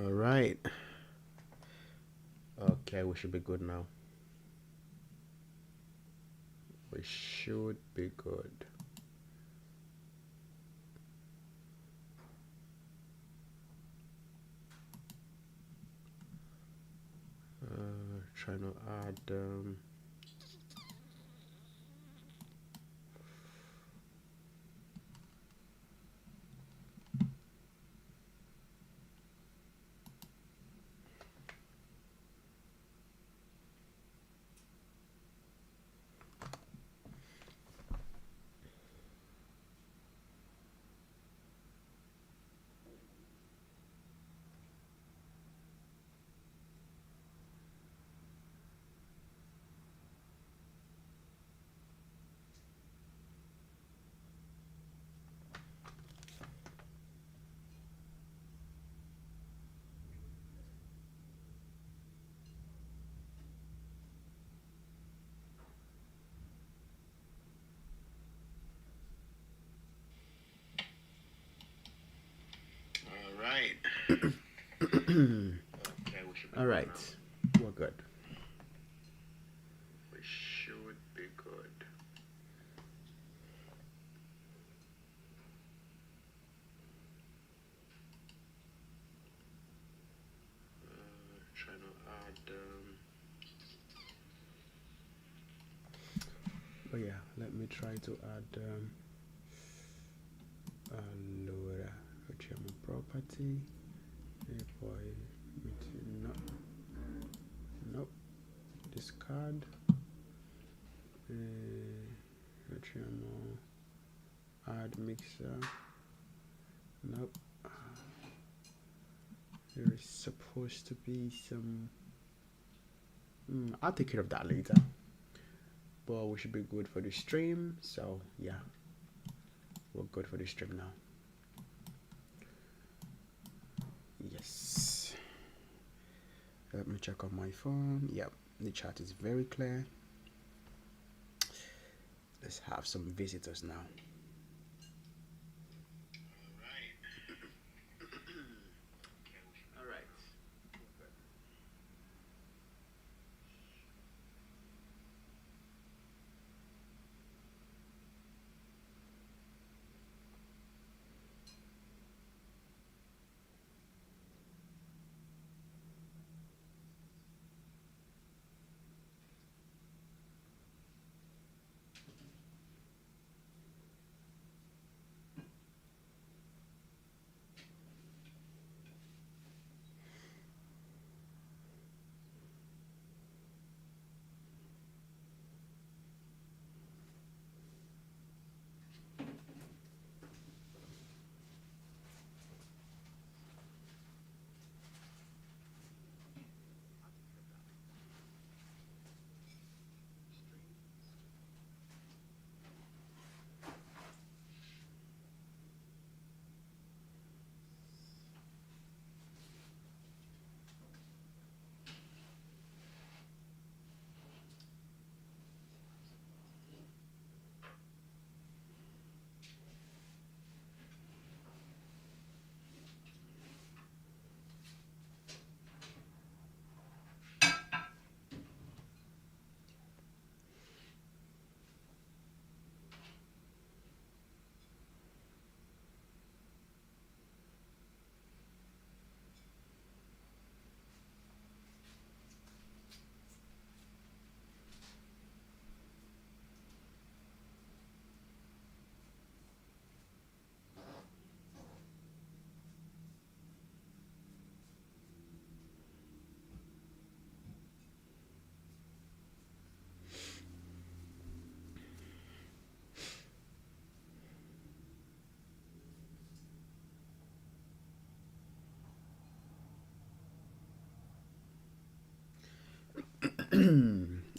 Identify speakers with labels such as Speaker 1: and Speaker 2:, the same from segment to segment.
Speaker 1: All right. Okay, we should be good now. We should be good. Trying to add. All right. Okay, we should be All right. We're good. We should be good. Trying to add. Oh yeah, let me try to add. Allora, facciamo property e poi no, nope, discard e facciamo add mixer, nope. There is supposed to be some I'll take care of that later, but we should be good for the stream. So yeah, we're good for the stream now. Yes, let me check on my phone. Yep, the chat is very clear. Let's have some visitors now. All right.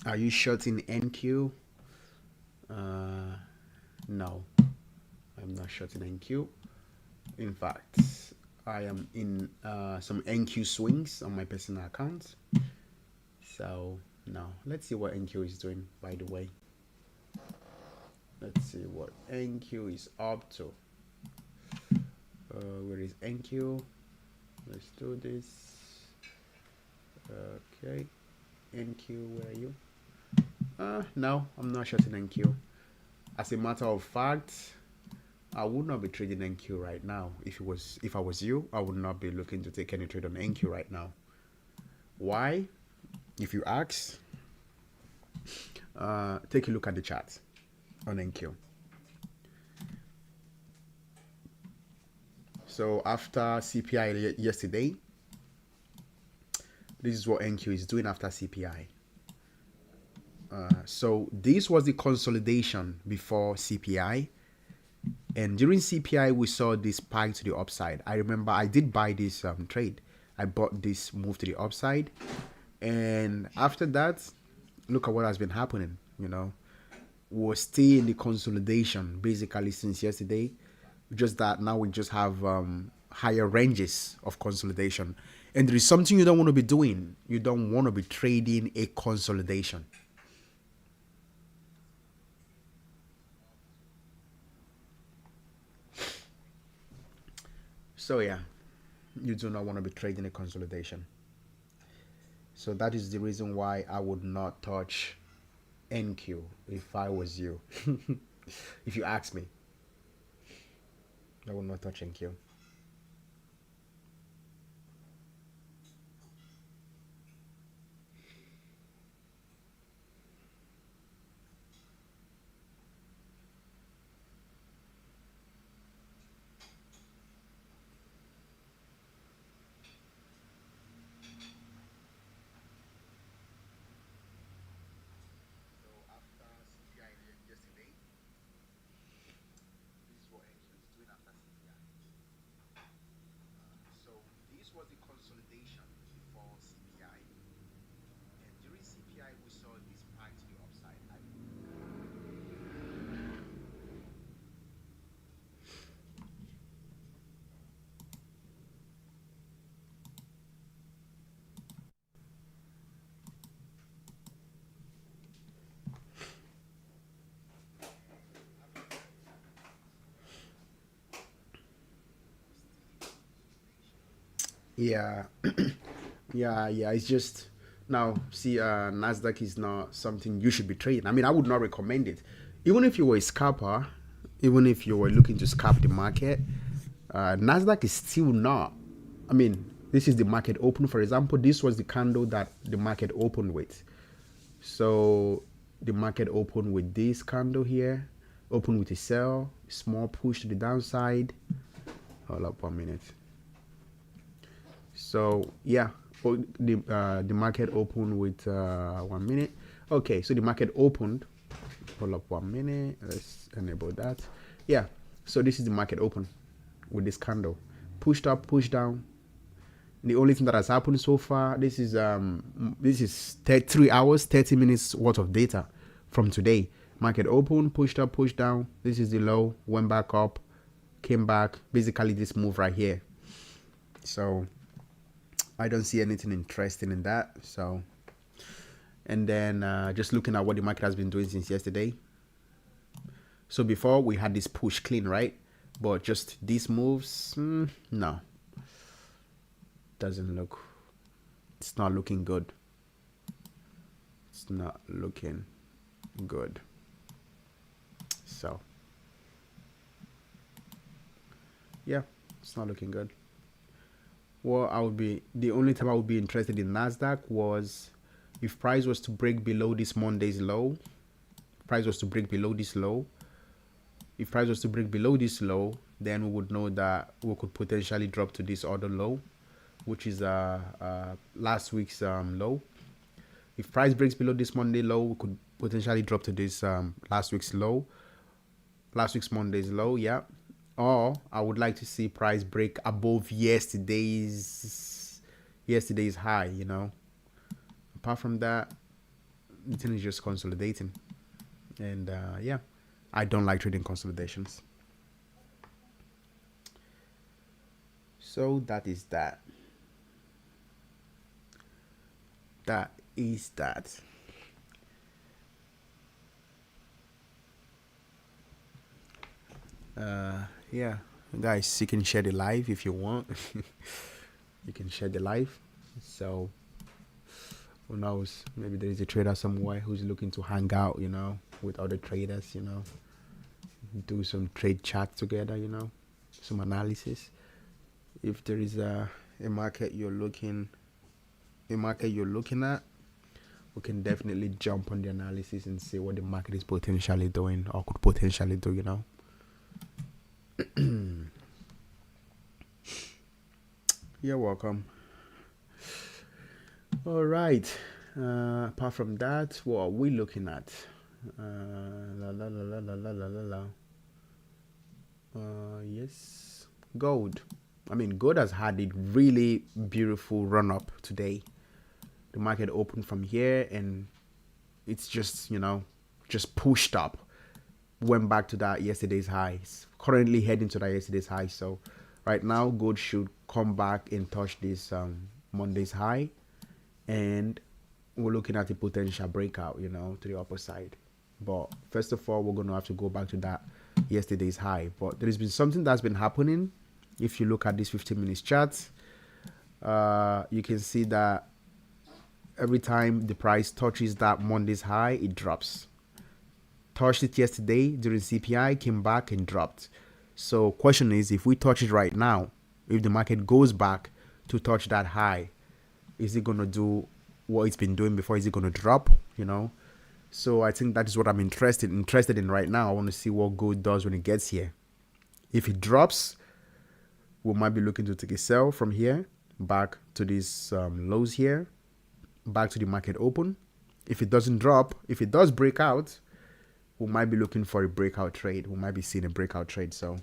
Speaker 1: Are you shorting NQ? No, I'm not shorting NQ. In fact, I am in some NQ swings on my personal account. So, no. Let's see what NQ is doing, by the way. Let's see what NQ is up to. Where is NQ? Let's do this. Okay, NQ, where are you? No, I'm not shorting NQ. As a matter of fact, I would not be trading NQ right now. If I was you, I would not be looking to take any trade on NQ right now. Why? If you ask, take a look at the chart on NQ. So after CPI yesterday, this is what NQ is doing after CPI. So this was the consolidation before CPI, and during CPI we saw this spike to the upside. I remember I did buy this trade. I bought this move to the upside, and after that, look at what has been happening. We're still in the consolidation basically since yesterday, just that now we just have higher ranges of consolidation, and there is something you don't want to be doing. You don't want to be trading a consolidation. So yeah, you do not want to be trading a consolidation. So that is the reason why I would not touch NQ if I was you. If you ask me, I would not touch NQ. Yeah, yeah. It's just now. See, Nasdaq is not something you should be trading. I mean, I would not recommend it. Even if you were a scalper, even if you were looking to scalp the market, Nasdaq is still not. I mean, this is the market open. For example, this was the candle that the market opened with. So the market opened with this candle here, opened with a sell, small push to the downside. Hold up 1 minute. So yeah, the market opened with 1 minute. Okay, so the market opened. Hold up 1 minute. Let's enable that. Yeah, so this is the market open with this candle, pushed up, pushed down. The only thing that has happened so far, this is 3 hours, 30 minutes worth of data from today. Market open, pushed up, pushed down. This is the low, went back up, came back. Basically, this move right here. So I don't see anything interesting in that. So, and then just looking at what the market has been doing since yesterday. So before we had this push clean, right? But just these moves, no, doesn't look. It's not looking good. It's not looking good. So yeah, it's not looking good. Well, the only time I would be interested in Nasdaq was if price was to break below this Monday's low. Price was to break below this low. If price was to break below this low, then we would know that we could potentially drop to this other low, which is last week's low. If price breaks below this Monday low, we could potentially drop to this last week's Monday's low. Yeah. Or I would like to see price break above yesterday's high. Apart from that, the thing is just consolidating, and yeah, I don't like trading consolidations. So that is that. That is that. Yeah, guys, you can share the live if you want. you can share the live. So who knows, maybe there is a trader somewhere who's looking to hang out, you know, with other traders, you know, do some trade chat together, you know, some analysis. If there is a market you're looking at, we can definitely jump on the analysis and see what the market is potentially doing or could potentially do, you know. You're welcome. All right. Apart from that, what are we looking at? Yes, gold. I mean, gold has had a really beautiful run up today. The market opened from here and it's just, you know, just pushed up. Went back to that yesterday's high. It's currently heading to that yesterday's high. So right now, gold should come back and touch this Monday's high. And we're looking at a potential breakout, you know, to the upper side. But first of all, we're going to have to go back to that yesterday's high. But there has been something that's been happening. If you look at this 15 minutes chart, you can see that every time the price touches that Monday's high, it drops. Touched it yesterday during CPI, came back and dropped. So question is, if we touch it right now, if the market goes back to touch that high, is it going to do what it's been doing before? Is it going to drop, you know? So I think that is what I'm interested in right now. I want to see what gold does when it gets here. If it drops, we might be looking to take a sell from here back to these lows here, back to the market open. If it doesn't drop, if it does break out, we might be looking for a breakout trade. We might be seeing a breakout trade. So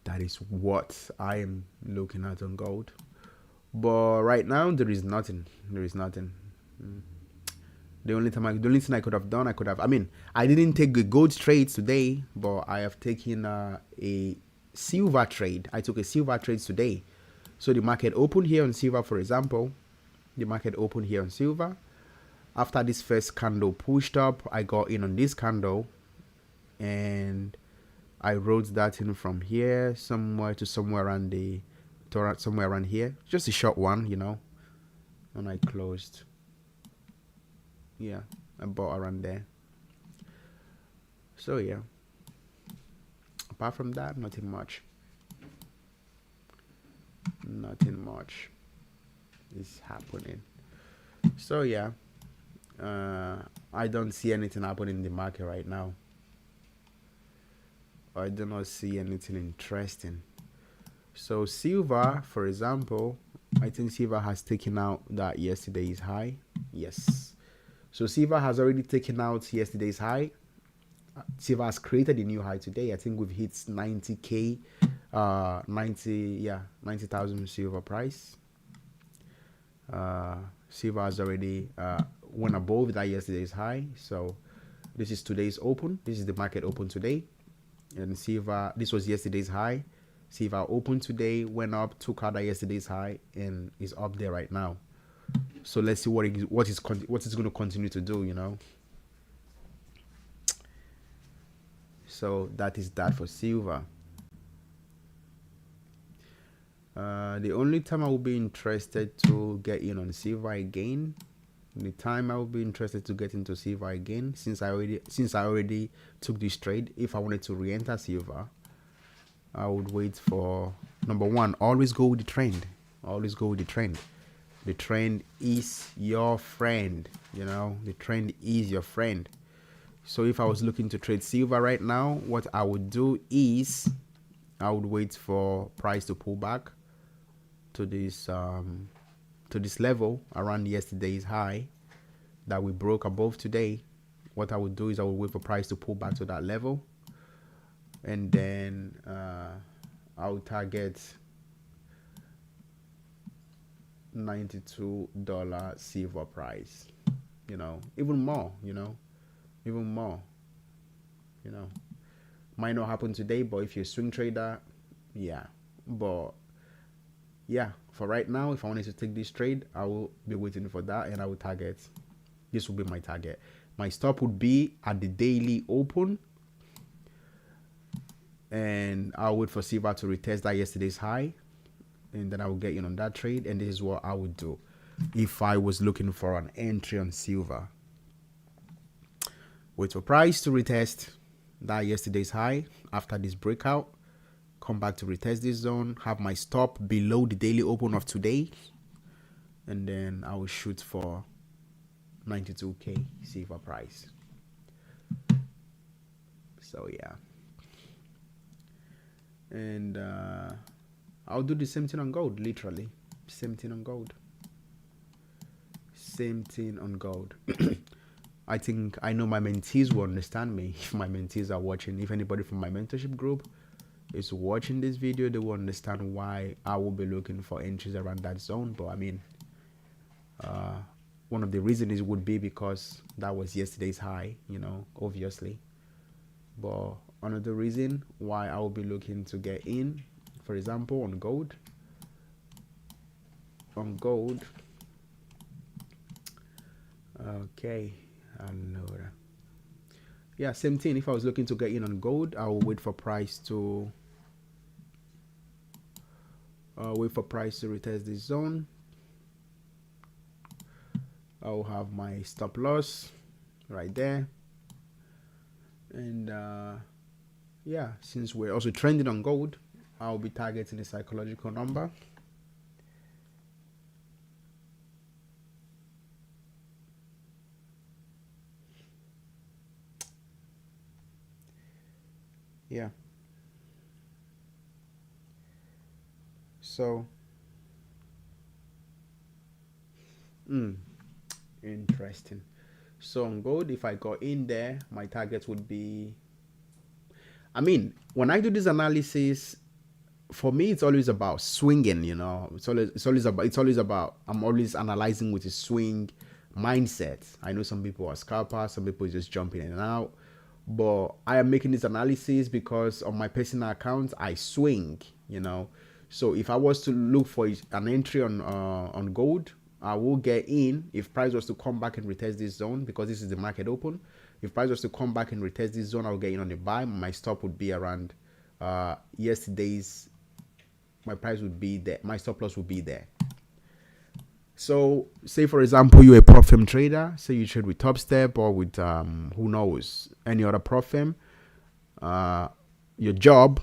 Speaker 1: that is what I am looking at on gold. But right now there is nothing. The only thing I could have done, I didn't take the gold trades today, but I have taken a silver trade. I took a silver trade today. So the market opened here on silver, for example. The market opened here on silver. After this first candle pushed up, I got in on this candle and I wrote that in from here somewhere to somewhere around here. Just a short one, you know. And I closed. Yeah, I bought around there. So yeah. Apart from that, nothing much. Nothing much is happening. So yeah. I don't see anything happening in the market right now. I do not see anything interesting. So silver, for example, I think silver has taken out that yesterday's high. Yes. So silver has already taken out yesterday's high. Silver has created a new high today. I think we've hit 90K, 90,000 silver price. Silver has already went above that yesterday's high. So this is today's open. This is the market open today. And silver, this was yesterday's high. Silver opened today, went up, took out that yesterday's high, and is up there right now. So let's see what it's going to continue to do, you know. So that is that for silver. The only time I will be interested to get in on silver again, since I already took this trade, if I wanted to re-enter silver, I would wait for, number one, always go with the trend. Always go with the trend. The trend is your friend, you know. The trend is your friend. So if I was looking to trade silver right now, what I would do is I would wait for price to pull back to this level around yesterday's high that we broke above today. What I would do is I would wait for price to pull back to that level, and then I would target $92 silver price, you know, even more, might not happen today, but if you're a swing trader, yeah. But yeah, for right now, if I wanted to take this trade, I will be waiting for that, and I will target, this will be my target. My stop would be at the daily open, and I'll wait for silver to retest that yesterday's high, and then I will get in on that trade. And this is what I would do if I was looking for an entry on silver. Wait for price to retest that yesterday's high after this breakout, come back to retest this zone, have my stop below the daily open of today, and then I will shoot for 92k silver price. So yeah, and I'll do the same thing on gold. Literally same thing on gold, same thing on gold. I think I know my mentees will understand me. If my mentees are watching, if anybody from my mentorship group is watching this video, they will understand why I will be looking for entries around that zone. But I mean, one of the reasons would be because that was yesterday's high, you know, obviously. But another reason why I will be looking to get in, for example, on gold. Okay. Yeah, same thing. If I was looking to get in on gold, I will wait for price to retest this zone. I will have my stop loss right there, and yeah, since we're also trending on gold, I'll be targeting the psychological number. Yeah. So, interesting. So on gold, if I got in there, my target would be, I mean, when I do this analysis, for me, it's always about swinging, you know. It's always about, I'm always analyzing with a swing mindset. I know some people are scalpers, some people just jumping in and out. But I am making this analysis because on my personal account, I swing, you know. So if I was to look for an entry on gold, I will get in if price was to come back and retest this zone, because this is the market open. If price was to come back and retest this zone, I'll get in on the buy. My stop would be around yesterday's. My price would be there. My stop loss would be there. So say for example you're a prop firm trader, say you trade with Top Step or with who knows, any other prop firm. Your job,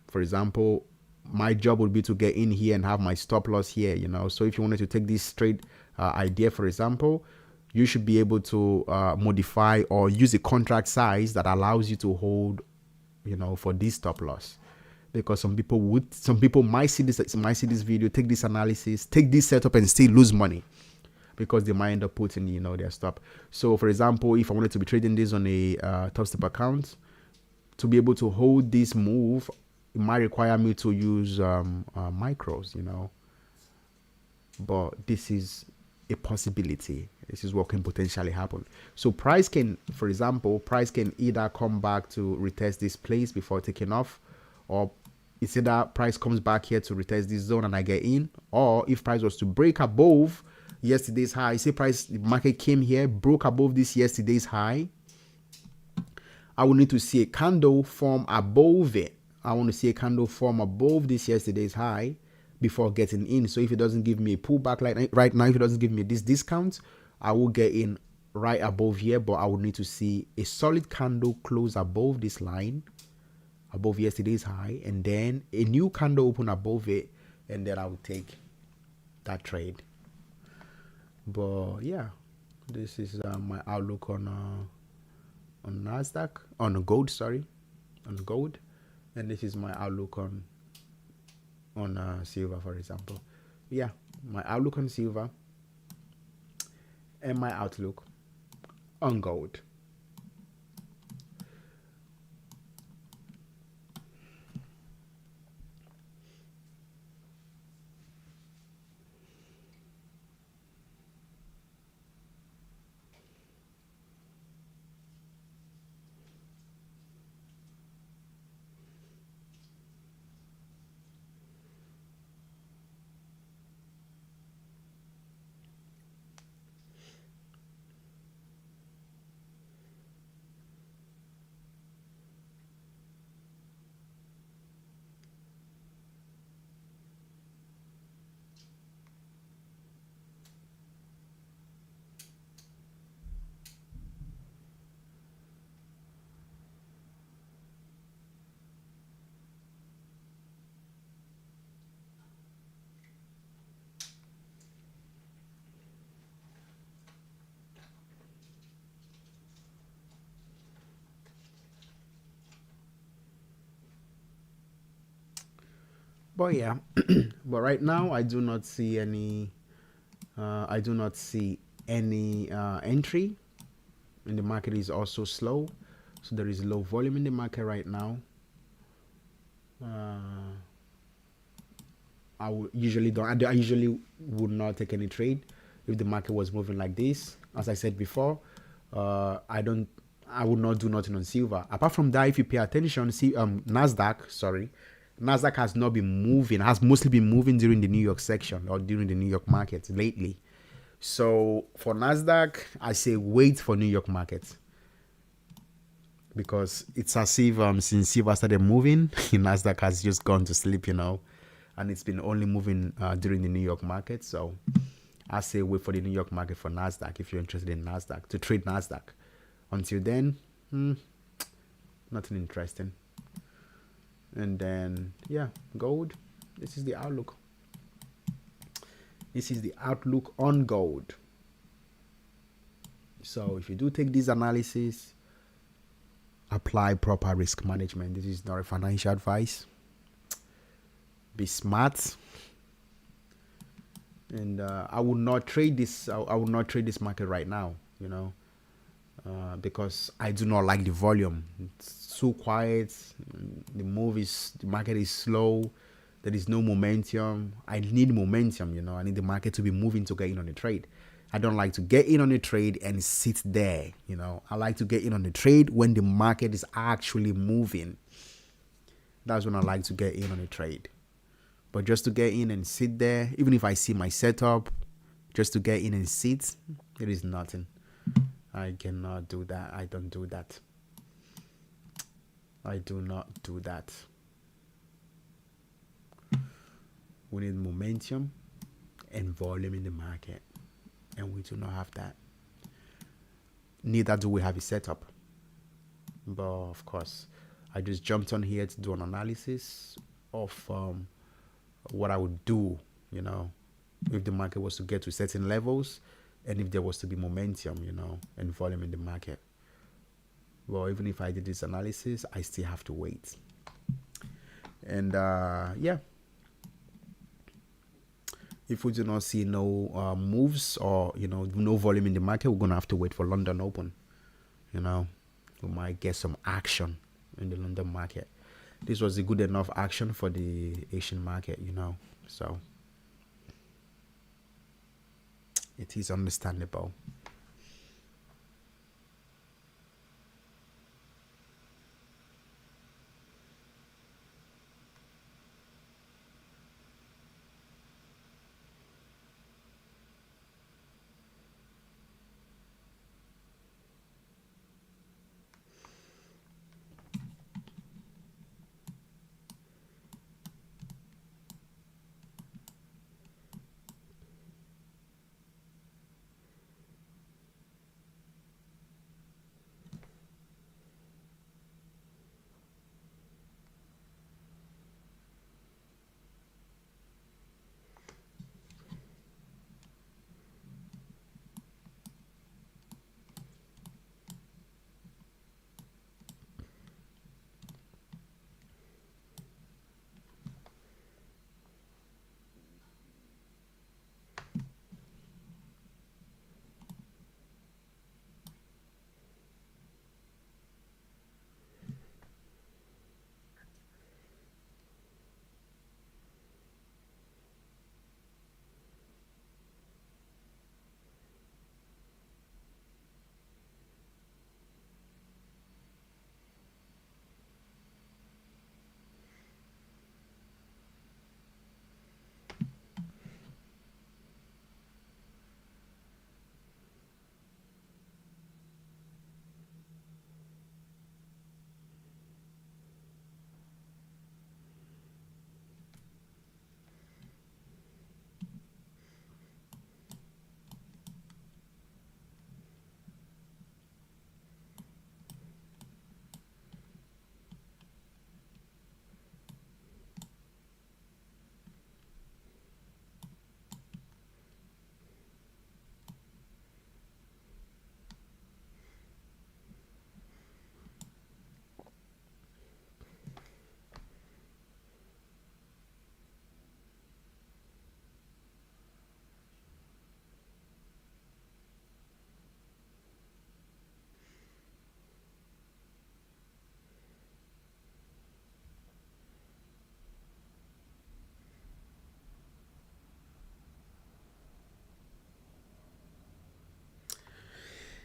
Speaker 1: for example, my job would be to get in here and have my stop loss here, you know. So if you wanted to take this trade idea, for example, you should be able to modify or use a contract size that allows you to hold, you know, for this stop loss. Because some people might see this video, take this analysis, take this setup and still lose money because they might end up putting, you know, their stop. So for example, if I wanted to be trading this on a Top Step account, to be able to hold this move, it might require me to use micros, you know. But this is a possibility. This is what can potentially happen. So price can, for example, price can either come back to retest this place before taking off, or it's either price comes back here to retest this zone and I get in, or if price was to break above yesterday's high, say price, the market came here, broke above this yesterday's high, I will need to see a candle form above it. I want to see a candle form above this yesterday's high before getting in. So if it doesn't give me a pullback like right now, if it doesn't give me this discount, I will get in right above here, but I would need to see a solid candle close above this line, above yesterday's high, and then a new candle open above it, and then I will take that trade. But yeah, this is my outlook on Nasdaq, on gold, on gold, and this is my outlook on silver, for example. Yeah, my outlook on silver and my outlook on gold. But yeah, but right now I do not see any. I do not see any entry, and the market is also slow. So there is low volume in the market right now. Uh, I would usually don't. I usually would not take any trade if the market was moving like this. As I said before, I don't. I would not do nothing on silver. Apart from that, if you pay attention, see Nasdaq. Sorry, Nasdaq has not been moving. Has mostly been moving during the New York section or during the New York market lately. So for Nasdaq, I say wait for New York market because it's as if since silver started moving, Nasdaq has just gone to sleep, and it's been only moving during the New York market. So I say wait for the New York market for Nasdaq if you're interested in Nasdaq to trade Nasdaq. Until then, nothing interesting. And then yeah, gold. This is the outlook. This is the outlook on gold. So if you do take this analysis, apply proper risk management. This is not a financial advice. Be smart. And I would not trade this. I would not trade this market right now. Because I do not like the volume. It's too quiet. The market is slow. There is no momentum. I need momentum. I need the market to be moving to get in on the trade. I don't like to get in on a trade and sit there. I like to get in on the trade when the market is actually moving. That's when I like to get in on a trade. But just to get in and sit there, even if I see my setup, just to get in and sit, it is nothing. I cannot do that. I don't do that. I do not do that. We need momentum and volume in the market, and we do not have that. Neither do we have a setup. But of course, I just jumped on here to do an analysis of what I would do, if the market was to get to certain levels and if there was to be momentum, and volume in the market. Well, even if I did this analysis, I still have to wait. And yeah, if we do not see no moves or no volume in the market, we're gonna have to wait for London Open. We might get some action in the London market. This was a good enough action for the Asian market, so it is understandable.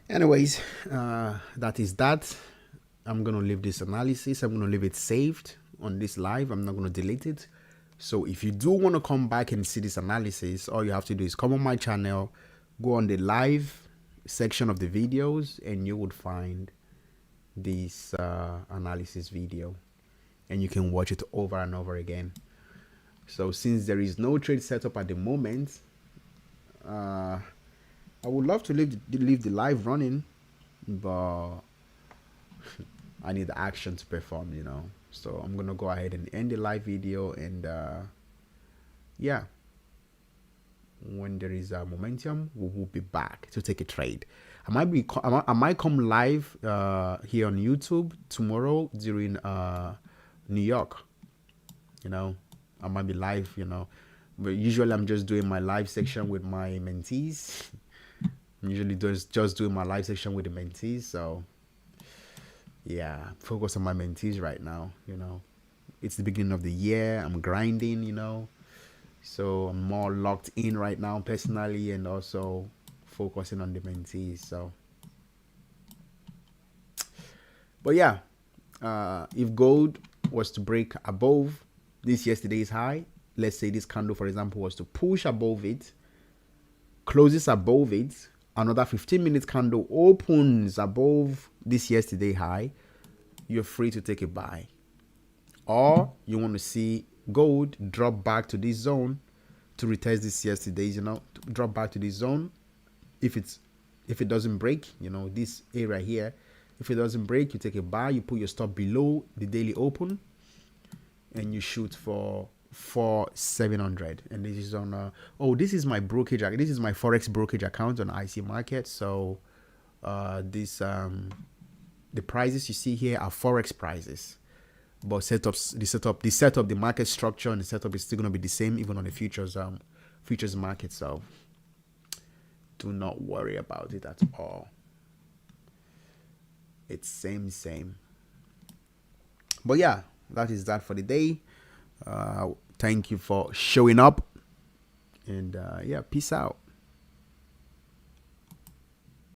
Speaker 1: Anyways, that is that. I'm gonna leave this analysis. I'm gonna leave it saved on this live. I'm not gonna delete it. So if you do want to come back and see this analysis, all you have to do is come on my channel, go on the live section of the videos, and you would find this analysis video, and you can watch it over and over again. So since there is no trade setup at the moment, I would love to leave the live running, but I need the action to perform, you know. So I'm gonna go ahead and end the live video, and yeah, when there is a momentum, we will be back to take a trade. I might come live here on YouTube tomorrow during New York. You know, I might be live, you know, but usually I'm just doing my live section with my mentees. I'm usually just doing my live section with the mentees. So yeah, focus on my mentees right now. You know, it's the beginning of the year. I'm grinding, you know, so I'm more locked in right now personally, and also focusing on the mentees. So, but yeah, if gold was to break above this yesterday's high, let's say this candle, for example, was to push above it, closes above it, another 15-minute candle opens above this yesterday high, you're free to take a buy. Or you want to see gold drop back to this zone to retest this yesterday's, you know, drop back to this zone. If it doesn't break, you know, this area here, if it doesn't break, you take a buy, you put your stop below the daily open, and you shoot for 700. And this is on this is my brokerage, this is my forex brokerage account on IC Market. So the prices you see here are forex prices, but the market structure and the setup is still going to be the same even on the futures market. So do not worry about it at all. It's same. But yeah, that is that for the day. Thank you for showing up, and yeah, peace out.